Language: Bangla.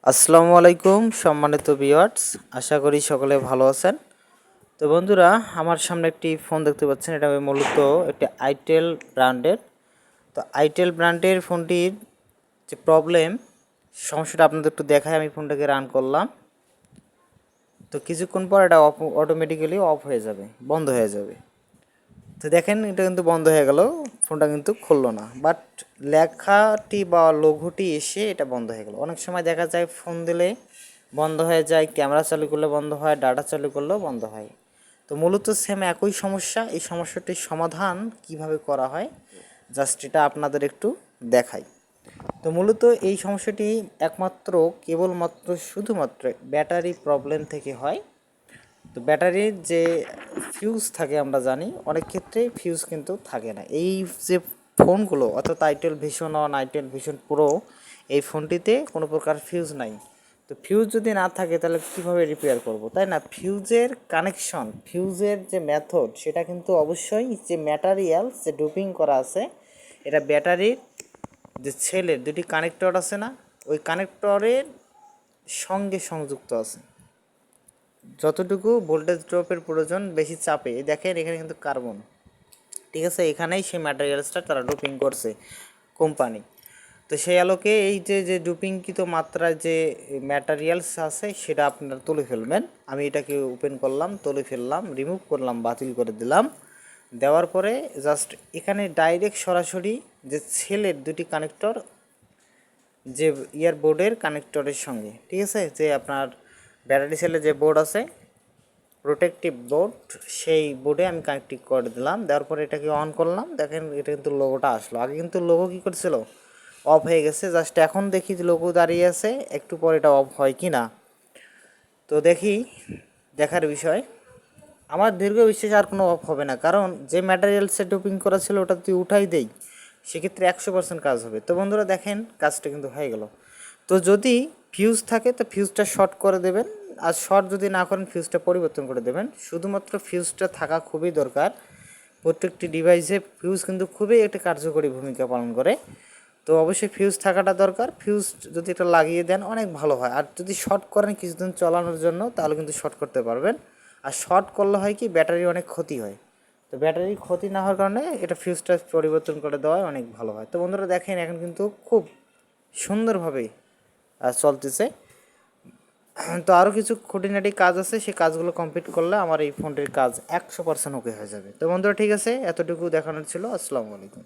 আসসালামু আলাইকুম সম্মানিত ভিউয়ার্স, আশা করি সকলে ভালো আছেন। তো বন্ধুরা, আমার সামনে একটি ফোন দেখতে পাচ্ছেন, এটা মূলত একটি আইটেল ব্র্যান্ডের। তো আইটেল ব্র্যান্ডের ফোনটির যে সমস্যাটা আপনাদের একটু দেখায়। আমি ফোনটাকে রান করলাম, তো কিছুক্ষণ পর এটা অটোমেটিক্যালি অফ হয়ে যাবে, বন্ধ হয়ে যাবে। তো দেখেন, এটা কিন্তু বন্ধ হয়ে গেল, ফোনটা কিন্তু খুললো না, বাট লেখাটি বা লোগোটি এসে এটা বন্ধ হয়ে গেল। অনেক সময় দেখা যায় ফোন দিলে বন্ধ হয়ে যায়, ক্যামেরা চালু করলে বন্ধ হয়, ডাটা চালু করলেও বন্ধ হয়। তো মূলত সেম একই সমস্যা। এই সমস্যাটির সমাধান কিভাবে করা হয় জাস্ট এটা আপনাদের একটু দেখাই। তো মূলত এই সমস্যাটি একমাত্র কেবলমাত্র শুধুমাত্র ব্যাটারি প্রবলেম থেকে হয়। তো ব্যাটারির যে ফিউজ থাকে আমরা জানি, অনেক ক্ষেত্রে ফিউজ কিন্তু থাকে না। এই যে ফোনগুলো অর্থাৎ itel vision on, itel vision pro, এই ফোনটিতে কোনো প্রকার ফিউজ নাই। তো ফিউজ যদি না থাকে তাহলে কীভাবে রিপেয়ার করব, তাই না? ফিউজের কানেকশন, ফিউজের যে মেথড, সেটা কিন্তু অবশ্যই যে ম্যাটেরিয়াল যে ডোপিং করা আছে, এটা ব্যাটারির যে ছেলের দুটি কানেক্টর আছে না, ওই কানেক্টরের সঙ্গে সংযুক্ত আছে। যতটুকু ভোল্টেজ ড্রপের প্রয়োজন বেশি চাপে, দেখেন এখানে কিন্তু কার্বন, ঠিক আছে, এখানেই সেই ম্যাটেরিয়ালসটা তারা ডোপিং করছে কোম্পানি। তো সেই আলোকে এই যে যে ডোপিংকৃত মাত্রায় যে ম্যাটেরিয়ালস আছে সেটা আপনারা তুলে ফেলবেন। আমি এটাকে ওপেন করলাম, তুলে ফেললাম, রিমুভ করলাম, বাতিল করে দিলাম। দেওয়ার পরে জাস্ট এখানে ডাইরেক্ট সরাসরি যে ছেলের দুটি কানেক্টর, যে ইয়ারবোর্ডের কানেক্টরের সঙ্গে, ঠিক আছে, যে আপনার ব্যাটারি সেলের যে বোর্ড আছে, প্রোটেক্টিভ বোর্ড, সেই বোর্ডে আমি কানেক্টিভ করে দিলাম। দেওয়ার পরে এটাকে অন করলাম, দেখেন এটা কিন্তু লোগোটা আসলো। আগে কিন্তু লোগো কী করছিল, অফ হয়ে গেছে। জাস্ট এখন দেখি যে লোগো দাঁড়িয়ে আছে, একটু পরে এটা অফ হয় কি না। তো দেখি, দেখার বিষয়। আমার দীর্ঘ বিশ্বাস আর কোনো অফ হবে না, কারণ যে ম্যাটেরিয়ালসে ডোপিং করা ছিল ওটা তুই উঠাই দেই, সেক্ষেত্রে 100% কাজ হবে। তো বন্ধুরা দেখেন, কাজটা কিন্তু হয়ে গেল। তো যদি ফিউজ থাকে তো ফিউজটা শর্ট করে দেবেন, আর শর্ট যদি না করেন ফিউজটা পরিবর্তন করে দেবেন। শুধুমাত্র ফিউজটা থাকা খুবই দরকার। প্রত্যেকটি ডিভাইসে ফিউজ কিন্তু খুবই একটা কার্যকরী ভূমিকা পালন করে। তো অবশ্যই ফিউজ থাকাটা দরকার। ফিউজ যদি এটা লাগিয়ে দেন অনেক ভালো হয়। আর যদি শর্ট করেন কিছুদিন চালানোর জন্য, তাহলে কিন্তু শর্ট করতে পারবেন। আর শর্ট করলে হয় কি, ব্যাটারি অনেক ক্ষতি হয়। তো ব্যাটারি ক্ষতি না হওয়ার কারণে এটা ফিউজটা পরিবর্তন করে দেওয়াই অনেক ভালো হয়। তো বন্ধুরা দেখেন, এখন কিন্তু খুব সুন্দরভাবে চলতেছে। তো আরও কিছু খুঁটিনাটি কাজ আছে, সেই কাজগুলো কমপ্লিট করলে আমার এই ফোনটির কাজ 100% ওকে হয়ে যাবে। তো বন্ধুরা ঠিক আছে, এতটুকু দেখানোর ছিল। আসসালামু আলাইকুম।